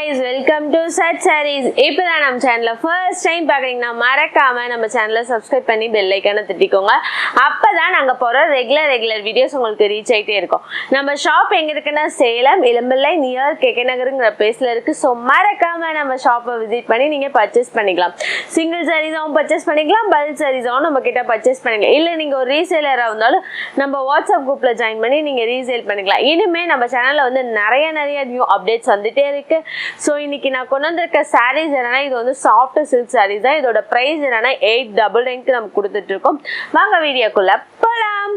guys, welcome to Sat Sarees. இப்போதான் நம்ம சேனலை ஃபர்ஸ்ட் டைம் பார்க்குறீங்கன்னா மறக்காம நம்ம சேனலை சப்ஸ்கிரைப் பண்ணி பெல் ஐக்கானை தட்டிக்கோங்க. அப்பதான் நாங்கள் போகிற ரெகுலர் வீடியோஸ் உங்களுக்கு ரீச் ஆகிட்டே இருக்கும். நம்ம ஷாப் எங்கே இருக்குன்னா சேலம் இளம்பிள்ளை நியர் கேகே நகருங்கிற பிளேஸில் இருக்குது. ஸோ மறக்காம நம்ம ஷாப்பை விசிட் பண்ணி நீங்கள் பர்ச்சேஸ் பண்ணிக்கலாம். சிங்கிள் சாரீஸாகவும் பர்ச்சேஸ் பண்ணிக்கலாம், பல்க் சாரீஸாகவும் நம்ம கிட்ட பர்ச்சேஸ் பண்ணிக்கலாம். இல்லை நீங்கள் ஒரு ரீசேலராக இருந்தாலும் நம்ம வாட்ஸ்அப் குரூப்பில் ஜாயின் பண்ணி நீங்கள் ரீசேல் பண்ணிக்கலாம். இனிமேல் நம்ம சேனலில் வந்து நிறைய நியூ அப்டேட்ஸ் வந்துட்டே இருக்கு. ஸோ இன்னைக்கு நான் கொண்டு வந்திருக்க சாரீஸ் என்னன்னா, இது வந்து சாஃப்ட் சில்க் சாரீஸ் தான். இதோட பிரைஸ் என்னன்னா 899 நம்ம கொடுத்துட்டு இருக்கோம். வாங்க வீடியோக்குள்ள போலாம்.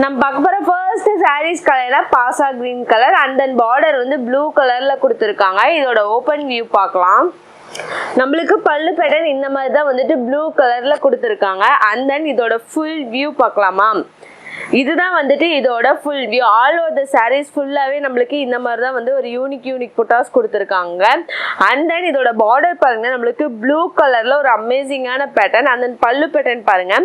நம்ம பார்க்க போற first saris colour Bhasa green colour and then border வந்து ப்ளூ கலர்ல கொடுத்துருக்காங்க. இதோட ஓப்பன் வியூ பார்க்கலாம். நம்மளுக்கு பல்லு பேட்டர்ன் இந்த மாதிரி தான் வந்துட்டு ப்ளூ கலர்ல கொடுத்துருக்காங்க. அண்ட் தென் இதோட ஃபுல் வியூ பார்க்கலாமா. இதுதான் வந்துட்டு இதோட full view. All over the sarees ஃபுல்லாவே நம்மளுக்கு இந்த மாதிரி தான் வந்து ஒரு யூனிக் புட்டாஸ் கொடுத்துருக்காங்க. அண்ட் தென் இதோட பார்டர் பாருங்க, நம்மளுக்கு ப்ளூ கலர்ல ஒரு அமேசிங்கான pattern. And then pallu pattern பாருங்க,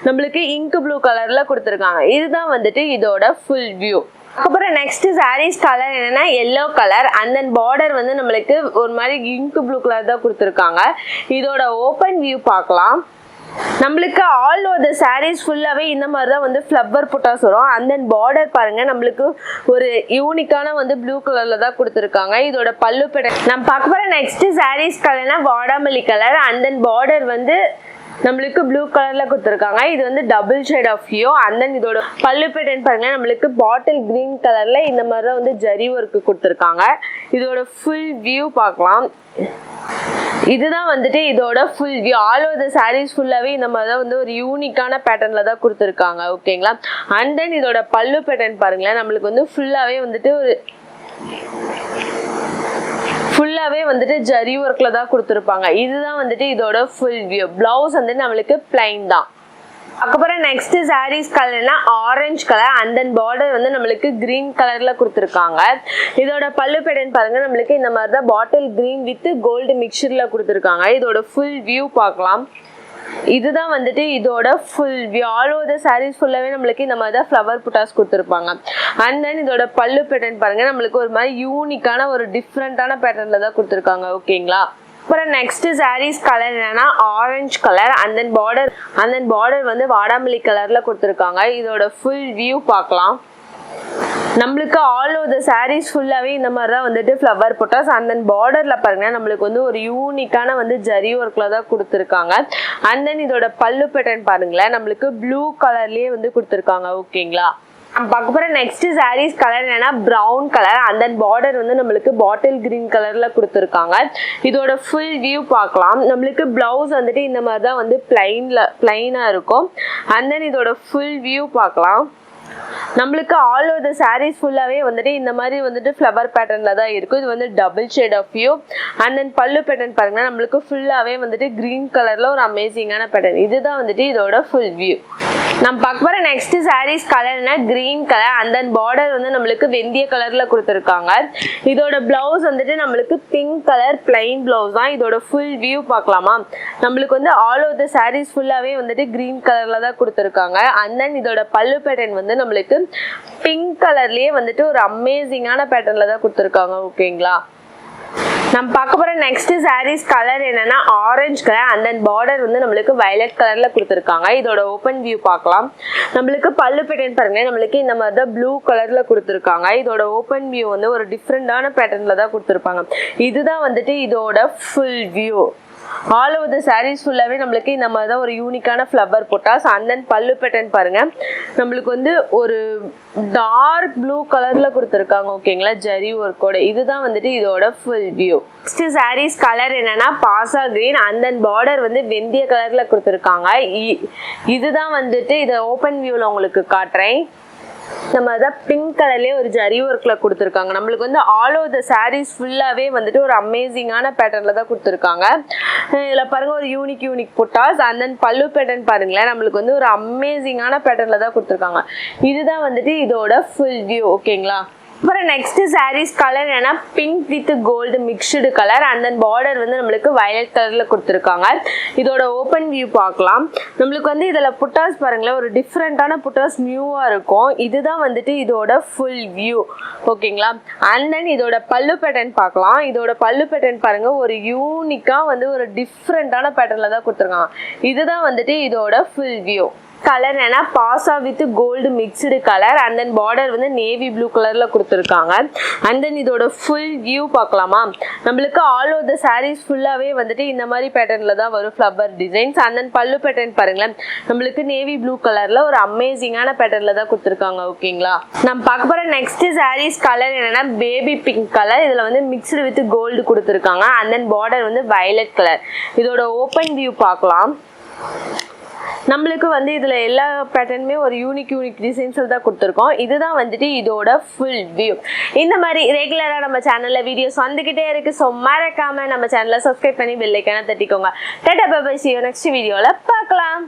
நம்மளுக்கு இங்க் ப்ளூ கலர்ல கொடுத்துருக்காங்க. இதுதான் வந்துட்டு இதோட ஃபுல் வியூ. அப்புறம் நெக்ஸ்ட் சாரீஸ் கலர் என்னன்னா yellow colour. And then border வந்து நம்மளுக்கு ஒரு மாதிரி இங்க் ப்ளூ கலர் தான் கொடுத்துருக்காங்க. இதோட ஓப்பன் வியூ பார்க்கலாம். நம்மளுக்கு ஆல் ஓவர் த சாரீஸ் ஃபுல்லாவே இந்த மாதிரி தான் வந்து ஃப்ளவர் புட்டாஸ் வரும். அண்ட் தென் பார்டர் பாருங்க, நம்மளுக்கு ஒரு யூனிக்கான வந்து ப்ளூ கலர்ல தான் கொடுத்துருக்காங்க. இதோட பல்லு பேட்டர்ன் நம்ம பார்க்க போற நெக்ஸ்ட் சாரீஸ் கலர்னா வாடாமல்லி கலர். அண்ட் தென் பார்டர் வந்து நம்மளுக்கு ப்ளூ கலர்ல கொடுத்துருக்காங்க. இது வந்து double shade of view. And then இதோட பல்லு பேட்டர்ன் பாருங்க, நம்மளுக்கு பாட்டில் கிரீன் கலர்ல இந்த மாதிரி தான் வந்து ஜரி ஒர்க் கொடுத்துருக்காங்க. இதோட ஃபுல் வியூ பார்க்கலாம். இதுதான் வந்துட்டு இதோட full view. All over the sarees ஃபுல்லாவே இந்த மாதிரி தான் வந்து ஒரு யூனிக்கான பேட்டர்ன்ல தான் கொடுத்துருக்காங்க. ஓகேங்களா. அண்ட் தென் இதோட பல்லு பேட்டர்ன் பாருங்களேன், நம்மளுக்கு வந்து ஃபுல்லாவே வந்துட்டு ஜரி ஒர்க்ல தான் கொடுத்துருப்பாங்க. இதுதான் வந்துட்டு இதோட ஃபுல் வியூ. பிளவுஸ் வந்து நம்மளுக்கு பிளைன் தான். அதுக்கப்புறம் நெக்ஸ்ட் சாரீஸ் கலர்னா orange colour. And then border வந்து நம்மளுக்கு கிரீன் கலர்ல கொடுத்துருக்காங்க. இதோட பல்லு பேட்டர்ன் பாருங்க, நம்மளுக்கு இந்த மாதிரி தான் பாட்டில் கிரீன் வித் கோல்டு மிக்சர்ல கொடுத்துருக்காங்க. இதோட ஃபுல் வியூ பார்க்கலாம். இதுதான் வந்துட்டு இதோட full view. All over the sarees ஃபுல்லாவே நம்மளுக்கு இந்த மாதிரி தான் ஃப்ளவர் புட்டாஸ் கொடுத்துருப்பாங்க. அண்ட் தென் இதோட பல்லு பேட்டர்ன் பாருங்க, நம்மளுக்கு ஒரு மாதிரி யூனிக்கான ஒரு டிஃப்ரெண்டான பேட்டர்ன்ல தான் கொடுத்துருக்காங்க. ஓகேங்களா. அப்புறம் நெக்ஸ்ட் சாரீஸ் கலர் என்னன்னா orange colour. And then border வந்து வாடாமல்லி கலர்ல கொடுத்துருக்காங்க. இதோட ஃபுல் வியூ பார்க்கலாம். நம்மளுக்கு ஆல் ஓவர் த சாரீஸ் ஃபுல்லாவே இந்த மாதிரி தான் வந்துட்டு ஃப்ளவர் புட்டாஸ். அண்ட் தென் பார்டர்ல பாருங்க, நம்மளுக்கு வந்து ஒரு யூனிக்கான வந்து ஜரி ஒர்க்ல தான் கொடுத்துருக்காங்க. அண்ட் தென் இதோட பல்லு பேட்டர்ன் பாருங்களேன், நம்மளுக்கு ப்ளூ கலர்லயே வந்து கொடுத்துருக்காங்க. ஓகேங்களா. பார்க்க போற நெக்ஸ்ட் சாரீஸ் கலர் என்னன்னா brown colour. And then border வந்து நம்மளுக்கு பாட்டில் கிரீன் கலர்ல கொடுத்துருக்காங்க. இதோட ஃபுல் வியூ பார்க்கலாம். நம்மளுக்கு பிளவுஸ் வந்துட்டு இந்த மாதிரி தான் வந்து பிளைனா இருக்கும். அண்ட் தென் இதோட ஃபுல் வியூ பார்க்கலாம். நம்மளுக்கு ஆல் ஓவர் த சாரீஸ் ஃபுல்லாவே வந்துட்டு இந்த மாதிரி வந்துட்டு ஃப்ளவர் பேட்டர்ன்ல தான் இருக்கும். இது வந்து double shade of view. And then pallu pattern பாருங்க, நம்மளுக்கு ஃபுல்லாவே வந்துட்டு கிரீன் கலர்ல ஒரு அமேசிங்கான பேட்டர்ன். இதுதான் வந்துட்டு இதோட ஃபுல் வியூ. நம்ம பார்க்க போற நெக்ஸ்ட் சாரீஸ் கலர்னா green colour. And then border வந்து நம்மளுக்கு வெந்தய கலர்ல கொடுத்துருக்காங்க. இதோட பிளவுஸ் வந்துட்டு நம்மளுக்கு பிங்க் கலர் பிளைன் பிளவுஸ் தான். இதோட ஃபுல் வியூ பார்க்கலாமா. நம்மளுக்கு வந்து ஆல் ஓவர் த சாரீஸ் ஃபுல்லாவே வந்துட்டு கிரீன் கலர்ல தான் கொடுத்துருக்காங்க. அண்ட் தென் இதோட பல்லு பேட்டர்ன் வந்து நம்மளுக்கு பிங்க் கலர்லயே வந்துட்டு ஒரு அமேசிங்கான பேட்டர்ன்ல தான் கொடுத்துருக்காங்க. ஓகேங்களா. நம்ம பார்க்க போற நெக்ஸ்ட் சாரீஸ் கலர் என்னன்னா orange colour. And then border வந்து நம்மளுக்கு வயலட் கலர்ல கொடுத்துருக்காங்க. இதோட ஓப்பன் வியூ பார்க்கலாம். நம்மளுக்கு பல்லு பேட்டர்ன் பாருங்க, நம்மளுக்கு இந்த மாதிரி தான் ப்ளூ கலர்ல கொடுத்துருக்காங்க. இதோட ஓப்பன் வியூ வந்து ஒரு டிஃப்ரெண்டான பேட்டர்ன்ல தான் கொடுத்துருப்பாங்க. இதுதான் வந்துட்டு இதோட full view. All over the sarees ஃபுல்லாவே நம்மளுக்கு இந்த மாதிரி தான் ஒரு யூனிக்கான flower buttas. And then pallu pattern பாருங்க, நம்மளுக்கு வந்து ஒரு டார்க் ப்ளூ கலர்ல கொடுத்துருக்காங்க. ஓகேங்களா, ஜரி ஒர்க்கோட. இதுதான் வந்துட்டு இதோட full view. Next sarees colour என்னன்னா பாசா கிரீன். அண்ட் தென் பார்டர் வந்து வெந்தய கலர்ல கொடுத்துருக்காங்க. இதுதான் வந்துட்டு இதை ஓப்பன் வியூல உங்களுக்கு காட்டுறேன். நம்ம அதான் பிங்க் கலர்லயே ஒரு ஜரி ஒர்க்ல கொடுத்துருக்காங்க. நம்மளுக்கு வந்து ஆல் ஓவர் த சாரீஸ் ஃபுல்லாவே வந்துட்டு ஒரு அமேசிங்கான பேட்டர்ன்ல தான் கொடுத்துருக்காங்க. இதுல பாருங்க ஒரு unique buttas. And then pallu pattern பாருங்களேன், நம்மளுக்கு வந்து ஒரு அமேசிங்கான பேட்டர்ன்ல தான் கொடுத்துருக்காங்க. இதுதான் வந்துட்டு இதோட ஃபுல் வியூ. ஓகேங்களா. அப்புறம் நெக்ஸ்ட் சாரீஸ் கலர் என்னன்னா pink with gold mixed colour and then border வந்து நம்மளுக்கு வயலட் கலர்ல கொடுத்துருக்காங்க. இதோட ஓப்பன் வியூ பார்க்கலாம். நம்மளுக்கு வந்து இதுல புட்டாஸ் பாருங்களேன், ஒரு டிஃப்ரெண்டான புட்டாஸ் நியூவா இருக்கும். இதுதான் வந்துட்டு இதோட ஃபுல் வியூ. ஓகேங்களா. அண்ட் தென் இதோட பல்லு பேட்டர்ன் பார்க்கலாம். இதோட பல்லு பேட்டர்ன் பாருங்க, ஒரு யூனிக்கா வந்து ஒரு டிஃப்ரெண்டான பேட்டர்ன்ல தான் கொடுத்துருக்காங்க. இதுதான் வந்துட்டு இதோட ஃபுல் வியூ. கலர் என்ன பாசா with gold mixed colour and then border வந்து நேவி ப்ளூ கலர்ல கொடுத்துருக்காங்க. அண்ட் தென் இதோட ஃபுல் வியூ பார்க்கலாமா. நம்மளுக்கு ஆல் ஓவர் த சாரீஸ் ஃபுல்லாவே வந்துட்டு இந்த மாதிரி பேட்டர்ன்ல தான் வரும் flower designs. And then pallu pattern பாருங்களேன், நம்மளுக்கு நேவி ப்ளூ கலர்ல ஒரு அமேசிங்கான பேட்டர்ன்ல தான் கொடுத்துருக்காங்க. ஓகேங்களா. நம்ம பார்க்க போற நெக்ஸ்ட் சாரீஸ் கலர் என்னன்னா பேபி பிங்க் கலர். இதுல வந்து மிக்ஸ்டு வித் கோல்டு கொடுத்துருக்காங்க. அண்ட் தென் பார்டர் வந்து வயலட் கலர். இதோட ஓப்பன் வியூ பார்க்கலாம். நம்மளுக்கு வந்து இதில் எல்லா பேட்டர்னுமே ஒரு யூனிக் டிசைன்ஸில் தான் கொடுத்துருக்கோம். இதுதான் வந்துட்டு இதோட ஃபுல் வியூ. இந்த மாதிரி ரெகுலராக நம்ம சேனலில் வீடியோஸ் வந்துக்கிட்டே இருக்குது. ஸோ மறக்காமல் நம்ம சேனலை சப்ஸ்கிரைப் பண்ணி பெல் ஐக்கானை தட்டிக்கோங்க. Tata bye bye, see you next வீடியோவில் பார்க்கலாம்.